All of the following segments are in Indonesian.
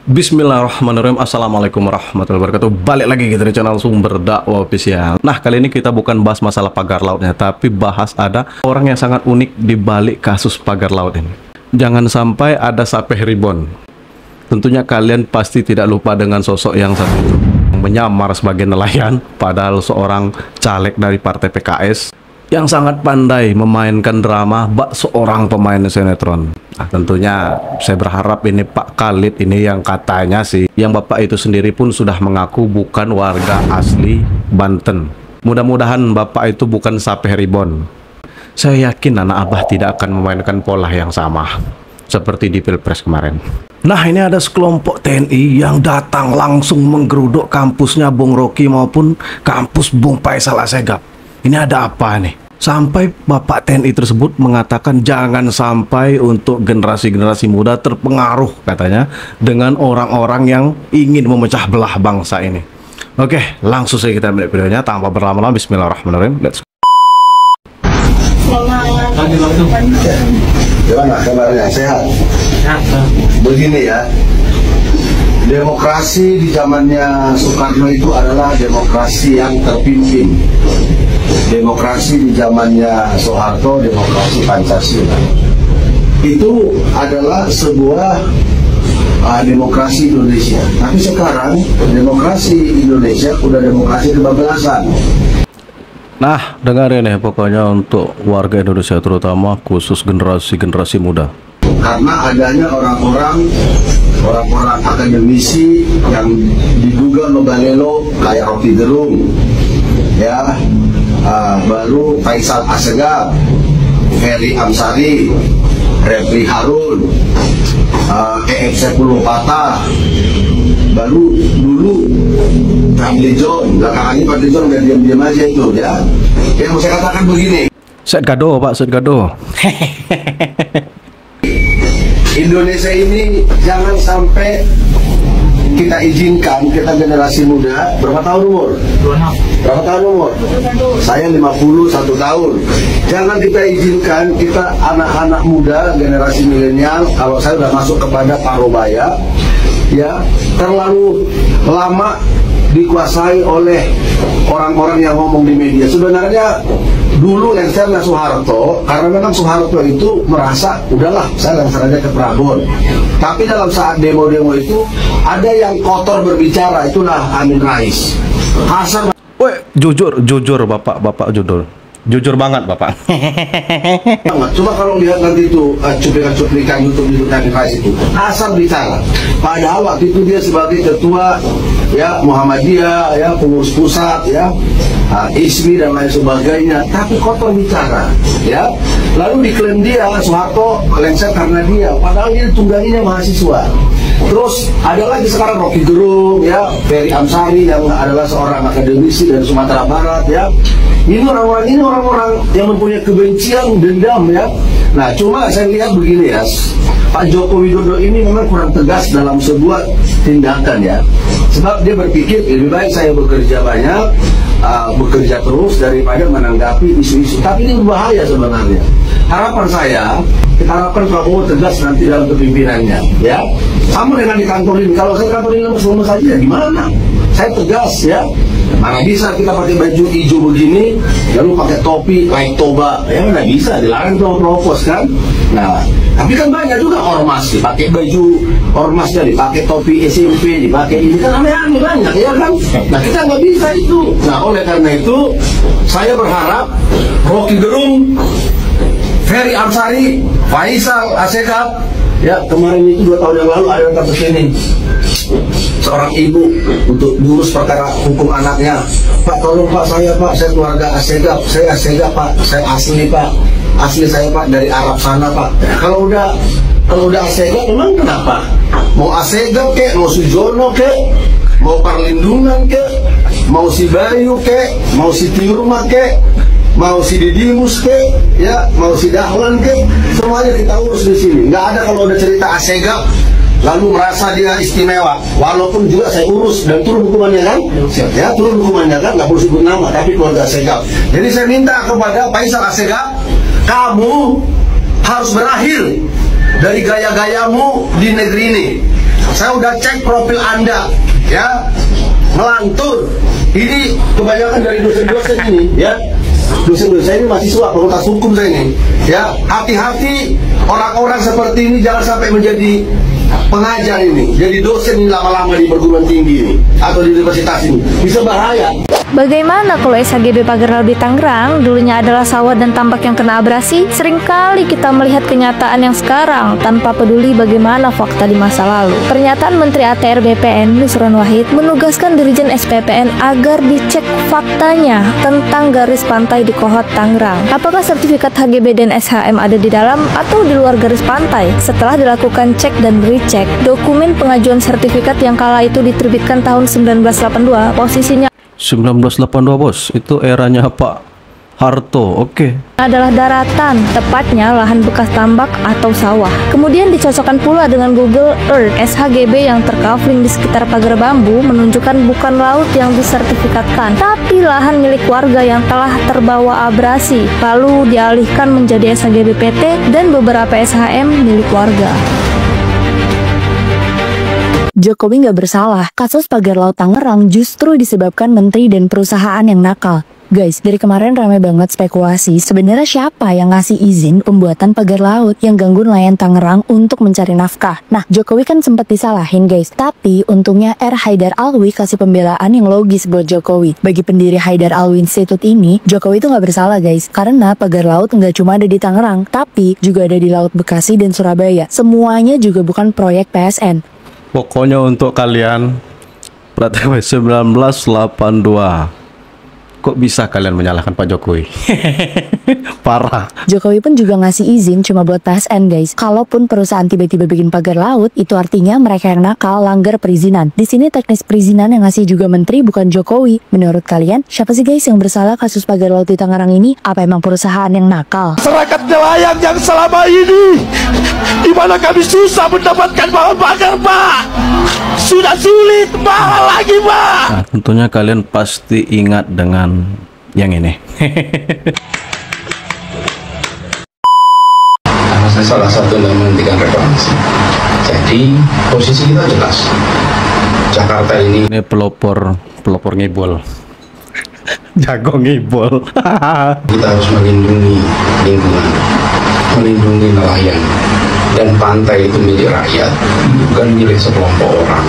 Bismillahirrahmanirrahim. Assalamualaikum warahmatullahi wabarakatuh. Balik lagi kita di channel Sumber Dakwah Official. Nah, kali ini kita bukan bahas masalah pagar lautnya, tapi bahas ada orang yang sangat unik di balik kasus pagar laut ini. Jangan sampai ada Sapeh Ribon. Tentunya kalian pasti tidak lupa dengan sosok yang satu itu, yang menyamar sebagai nelayan, padahal seorang caleg dari partai PKS yang sangat pandai memainkan drama bak seorang pemain sinetron. Nah, tentunya saya berharap ini Pak Khalid ini yang katanya sih, yang Bapak itu sendiri pun sudah mengaku bukan warga asli Banten. Mudah-mudahan Bapak itu bukan Sapeh Ribon. Saya yakin anak Abah tidak akan memainkan pola yang sama seperti di Pilpres kemarin. Nah, ini ada sekelompok TNI yang datang langsung menggeruduk kampusnya Bung Rocky maupun kampus Bung Faisal Assegaf. Ini ada apa nih? Sampai Bapak TNI tersebut mengatakan jangan sampai untuk generasi-generasi muda terpengaruh katanya dengan orang-orang yang ingin memecah belah bangsa ini. Oke, langsung saja kita melihat videonya tanpa berlama-lama. Bismillahirrahmanirrahim. Let's go. Gimana kabarnya? Sehat? Begini ya, demokrasi di zamannya Soekarno itu adalah demokrasi yang terpimpin. Demokrasi di zamannya Soeharto, demokrasi Pancasila. Itu adalah sebuah demokrasi Indonesia. Tapi sekarang demokrasi Indonesia udah demokrasi kebablasan. Nah, dengarin ya pokoknya untuk warga Indonesia terutama khusus generasi muda. Karena adanya orang-orang akademisi yang diduga membalelo kayak Rocky Gerung, ya, baru Faisal Assegaf, Ferry Amsari, Refli Harun, EF10 Patah, baru dulu Fadli John, belakangan ini Fadli John udah diam-diam aja itu ya. Yang mau saya katakan begini, Set gado Pak, set gado. Indonesia ini jangan sampai kita izinkan, kita generasi muda, berapa tahun umur? 26. Berapa tahun umur? Saya 51 tahun. Jangan kita izinkan kita anak-anak muda, generasi milenial, kalau saya sudah masuk kepada parubaya, ya, terlalu lama dikuasai oleh orang-orang yang ngomong di media. Sebenarnya dulu lengsernya Soeharto, karena memang Soeharto itu merasa udahlah saya lengser aja ke Prabon. Tapi dalam saat demo-demo itu ada yang kotor berbicara, itulah Amin Rais. Hasan, Woi, jujur Bapak jujur banget Bapak. coba kalau lihat nanti itu cuplikan YouTube Amin Rais itu, asal bicara. Padahal waktu itu dia sebagai ketua ya Muhammadiyah, ya pengurus pusat, ya ISMI dan lain sebagainya, tapi kotor bicara, ya. Lalu diklaim dia Soeharto lengser karena dia, padahal dia tungganginya mahasiswa. Terus ada lagi sekarang Rocky Gerung, ya, Ferry Amsari yang adalah seorang akademisi dari Sumatera Barat, ya. Ini orang-orang yang mempunyai kebencian, dendam, ya. Nah, cuma saya lihat begini ya, Pak Joko Widodo ini memang kurang tegas dalam sebuah tindakan ya. Sebab dia berpikir lebih baik saya bekerja banyak, bekerja terus daripada menanggapi isu-isu. Tapi ini berbahaya sebenarnya. Harapan saya, kita harapkan Prabowo tegas nanti dalam kepemimpinannya, ya. Sama dengan di kantor ini. Kalau saya kantor ini lemes-lemes saja, gimana? Saya tegas, ya. Mana bisa kita pakai baju hijau begini, lalu pakai topi like toba, ya nggak bisa, dilarang tuh provos kan. Nah, tapi kan banyak juga ormas dipakai baju ormasnya, dipakai topi SMP, dipakai ini kan aneh-aneh banyak ya kan. Nah kita nggak bisa itu. Nah oleh karena itu saya berharap Rocky Gerung, Ferry Amsari, Faisal Assegaf, ya kemarin itu 2 tahun yang lalu ada yang kasus ini. Seorang ibu untuk diurus perkara hukum anaknya. Pak tolong Pak, saya keluarga Assegaf, saya Assegaf Pak, saya asli Pak, asli saya Pak dari Arab sana Pak. Kalau udah Assegaf memang kenapa? Mau Assegaf kek, mau Sujono kek, mau Perlindungan kek, mau si Bayu kek, mau si Tiurma kek, mau si Didimus kek, ya, mau si Dahlan kek, semuanya kita urus di sini. Nggak ada kalau udah cerita Assegaf lalu merasa dia istimewa, walaupun juga saya urus dan turun hukumannya kan, ya turun hukumannya kan, nggak perlu sebut nama, tapi keluarga Assegaf. Jadi saya minta kepada Faisal Assegaf, kamu harus berakhir dari gaya-gayamu di negeri ini. Saya udah cek profil Anda, ya, melantur. Ini kebanyakan dari dosen-dosen ini, ya. Dosen-dosen saya ini mahasiswa fakultas hukum saya ini, ya. Hati-hati orang-orang seperti ini jangan sampai menjadi pengajar ini, jadi dosen ini lama-lama di perguruan tinggi ini atau di universitas ini, bisa bahaya. Bagaimana kalau SHGB Pagar Laut di Tangerang dulunya adalah sawah dan tambak yang kena abrasi? Seringkali kita melihat kenyataan yang sekarang tanpa peduli bagaimana fakta di masa lalu. Pernyataan Menteri ATR BPN Nusron Wahid menugaskan Dirjen SPPN agar dicek faktanya tentang garis pantai di Kohot Tangerang. Apakah sertifikat HGB dan SHM ada di dalam atau di luar garis pantai? Setelah dilakukan cek dan recheck, dokumen pengajuan sertifikat yang kala itu diterbitkan tahun 1982, posisinya 1982 bos, itu eranya Pak Harto. Oke. adalah daratan, tepatnya lahan bekas tambak atau sawah. Kemudian dicocokkan pula dengan Google Earth. SHGB yang tercovering di sekitar pagar bambu menunjukkan bukan laut yang disertifikatkan, tapi lahan milik warga yang telah terbawa abrasi, lalu dialihkan menjadi SHGB PT dan beberapa SHM milik warga. Jokowi nggak bersalah. Kasus pagar laut Tangerang justru disebabkan menteri dan perusahaan yang nakal. Guys, dari kemarin ramai banget spekulasi sebenarnya siapa yang ngasih izin pembuatan pagar laut yang ganggu nelayan Tangerang untuk mencari nafkah. Nah, Jokowi kan sempat disalahin guys, tapi untungnya R. Haidar Alwi kasih pembelaan yang logis buat Jokowi. Bagi pendiri Haidar Alwi Institute ini, Jokowi itu nggak bersalah guys, karena pagar laut nggak cuma ada di Tangerang, tapi juga ada di Laut Bekasi dan Surabaya. Semuanya juga bukan proyek PSN. Pokoknya untuk kalian Pratama 1982. Kok bisa kalian menyalahkan Pak Jokowi? Parah. Jokowi pun juga ngasih izin cuma buat PSN guys. Kalaupun perusahaan tiba-tiba bikin pagar laut, itu artinya mereka yang nakal langgar perizinan. Di sini teknis perizinan yang ngasih juga menteri bukan Jokowi. Menurut kalian, siapa sih guys yang bersalah kasus pagar laut di Tangerang ini? Apa emang perusahaan yang nakal? Masyarakat nelayan yang selama ini di mana kami susah mendapatkan bahan bakar, Pak. Sudah sulit, mahal lagi, Pak. Nah, tentunya kalian pasti ingat dengan yang ini. Karena saya salah satu yang menghentikan reklamasi. Jadi posisi kita jelas. Jakarta ini Pelopor ngibol. Jago ngibol. kita harus melindungi lingkungan, melindungi nelayan, dan pantai itu milik rakyat, bukan milik sekelompok orang.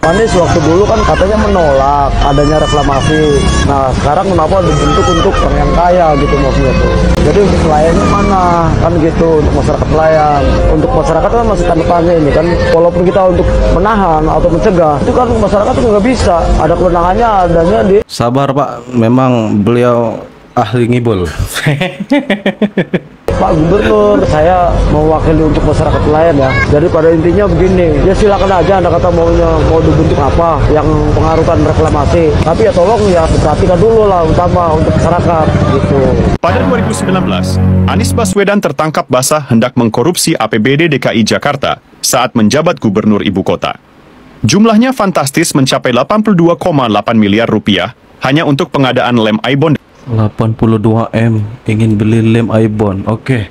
Anies waktu dulu kan katanya menolak adanya reklamasi. Nah sekarang kenapa dibentuk untuk orang yang kaya gitu maksudnya tuh. Jadi untuk nelayannya mana kan gitu, untuk masyarakat nelayan. Untuk masyarakat kan masih tanda tanya ini kan. Walaupun kita untuk menahan atau mencegah, itu kan masyarakat tuh nggak bisa. Ada kewenangannya adanya di. Sabar Pak, memang beliau ahli ngibul. Pak Gubernur, saya mewakili untuk masyarakat nelayan ya. Jadi pada intinya begini, ya silakan aja Anda kata mau dibentuk apa yang pengaruhkan reklamasi. Tapi ya tolong ya perhatikan dulu lah utama untuk masyarakat gitu. Pada 2019, Anies Baswedan tertangkap basah hendak mengkorupsi APBD DKI Jakarta saat menjabat gubernur ibu kota. Jumlahnya fantastis mencapai 82,8 miliar rupiah hanya untuk pengadaan lem Aibon 82M ingin beli lem Aibon. Oke.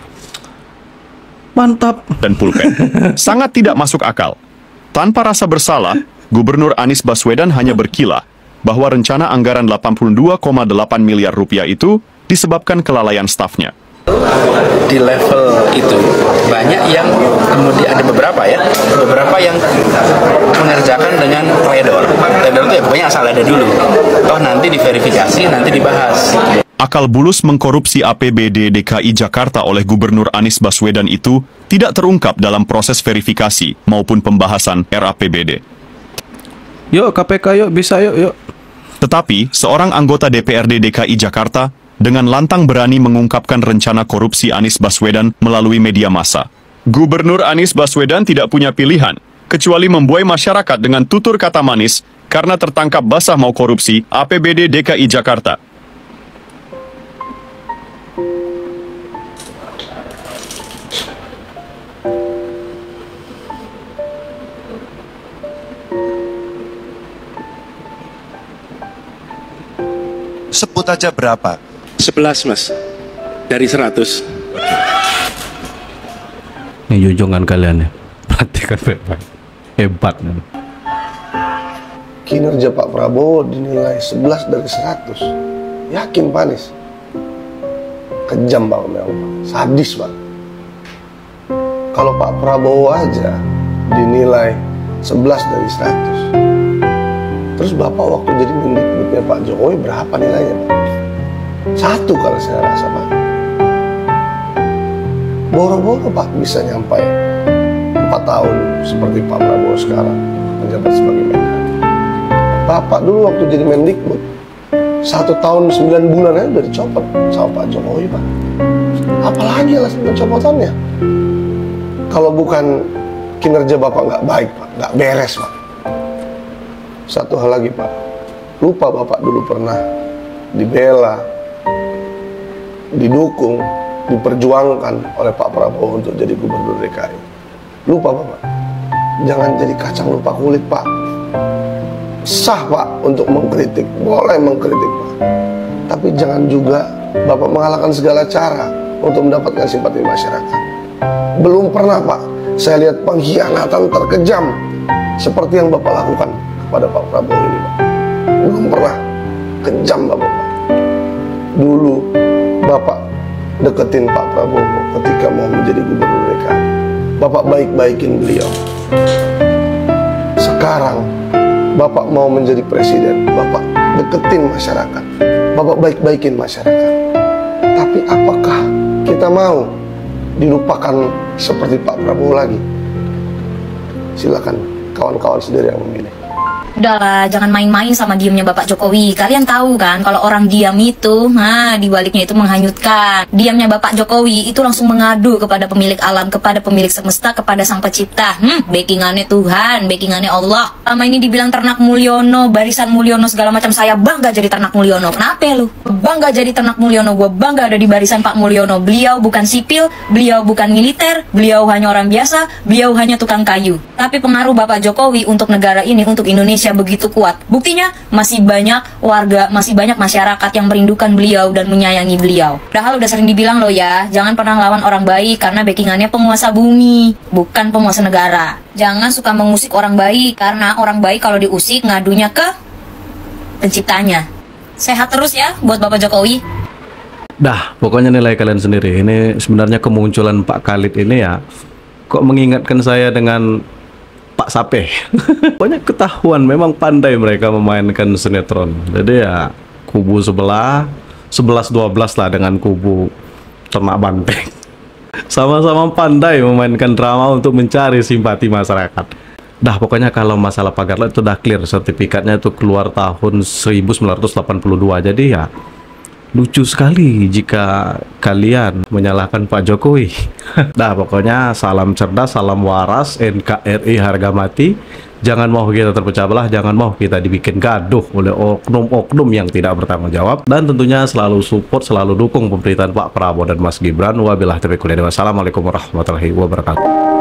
Mantap. dan pulpen. Sangat tidak masuk akal. Tanpa rasa bersalah, Gubernur Anies Baswedan hanya berkilah bahwa rencana anggaran 82,8 miliar rupiah itu disebabkan kelalaian stafnya. Di level itu banyak yang kemudian ada beberapa yang mengerjakan dengan trader itu ya pokoknya asal ada dulu, toh nanti diverifikasi, nanti dibahas. Akal bulus mengkorupsi APBD DKI Jakarta oleh Gubernur Anies Baswedan itu tidak terungkap dalam proses verifikasi maupun pembahasan RAPBD. Yuk KPK yuk, bisa yuk. Tetapi seorang anggota DPRD DKI Jakarta dengan lantang berani mengungkapkan rencana korupsi Anies Baswedan melalui media massa. Gubernur Anies Baswedan tidak punya pilihan, kecuali membuai masyarakat dengan tutur kata manis karena tertangkap basah mau korupsi APBD DKI Jakarta. Sebut aja berapa? 11 mas, dari 100. Ini junjungan kalian ya. Perhatikan baik-baik. hebat. Kinerja Pak Prabowo dinilai 11 dari 100. Yakin Pak Anies? Kejam Pak, memang Pak. Sadis Pak. Kalau Pak Prabowo aja dinilai 11 dari 100. Terus Bapak waktu jadi Mendikbudnya Pak Jokowi berapa nilainya Pak? 1 kalau saya rasa Pak. Boro-boro Pak bisa nyampai 4 tahun seperti Pak Prabowo sekarang menjabat sebagai Menhan. Bapak dulu waktu jadi Mendikbud 1 tahun 9 bulan aja udah dicopot sama Pak Jokowi Pak. Apalagi alasan pencopotannya? Kalau bukan kinerja Bapak nggak baik Pak, nggak beres Pak. Satu hal lagi Pak, lupa Bapak dulu pernah dibela, didukung, diperjuangkan oleh Pak Prabowo untuk jadi Gubernur DKI. Lupa Bapak, jangan jadi kacang lupa kulit Pak. Sah Pak untuk mengkritik, boleh mengkritik Pak, tapi jangan juga Bapak mengalahkan segala cara untuk mendapatkan simpati masyarakat. Belum pernah Pak saya lihat pengkhianatan terkejam seperti yang Bapak lakukan kepada Pak Prabowo ini Pak. Belum pernah. Kejam Bapak. Dulu Bapak deketin Pak Prabowo ketika mau menjadi Gubernur DKI. Bapak baik-baikin beliau. Sekarang Bapak mau menjadi presiden, Bapak deketin masyarakat, Bapak baik-baikin masyarakat. Tapi apakah kita mau dilupakan seperti Pak Prabowo lagi? Silakan kawan-kawan sendiri yang memilih. Udahlah, jangan main-main sama diamnya Bapak Jokowi. Kalian tahu kan, kalau orang diam itu, dibaliknya itu menghanyutkan. Diamnya Bapak Jokowi itu langsung mengadu kepada pemilik alam, kepada pemilik semesta, kepada Sang Pencipta. Backingannya Tuhan, backingannya Allah. Lama ini dibilang ternak Mulyono, barisan Mulyono segala macam. Saya bangga jadi ternak Mulyono. Kenapa lu? Bangga jadi ternak Mulyono. Gue bangga ada di barisan Pak Mulyono. Beliau bukan sipil, beliau bukan militer, beliau hanya orang biasa, beliau hanya tukang kayu. Tapi pengaruh Bapak Jokowi untuk negara ini, untuk Indonesia begitu kuat. Buktinya masih banyak warga, masih banyak masyarakat yang merindukan beliau dan menyayangi beliau. Padahal udah sering dibilang loh ya, jangan pernah lawan orang baik karena backingannya penguasa bumi, bukan penguasa negara. Jangan suka mengusik orang baik karena orang baik kalau diusik ngadunya ke penciptanya. Sehat terus ya buat Bapak Jokowi. Dah, pokoknya nilai kalian sendiri. Ini sebenarnya kemunculan Pak Khalid ini ya, kok mengingatkan saya dengan Pak Sape. Banyak ketahuan, memang pandai mereka memainkan sinetron. Jadi ya kubu sebelah 11-12 lah dengan kubu ternak banteng. Sama-sama pandai memainkan drama untuk mencari simpati masyarakat. Dah, pokoknya kalau masalah pagar laut itu udah clear, sertifikatnya itu keluar tahun 1982. Jadi ya lucu sekali jika kalian menyalahkan Pak Jokowi. Dah, pokoknya salam cerdas, salam waras, NKRI harga mati. Jangan mau kita terpecah belah, jangan mau kita dibikin gaduh oleh oknum-oknum yang tidak bertanggung jawab. Dan tentunya selalu support, selalu dukung pemerintahan Pak Prabowo dan Mas Gibran. Wabillahi taufiq wal hidayah. Wassalamualaikum warahmatullahi wabarakatuh.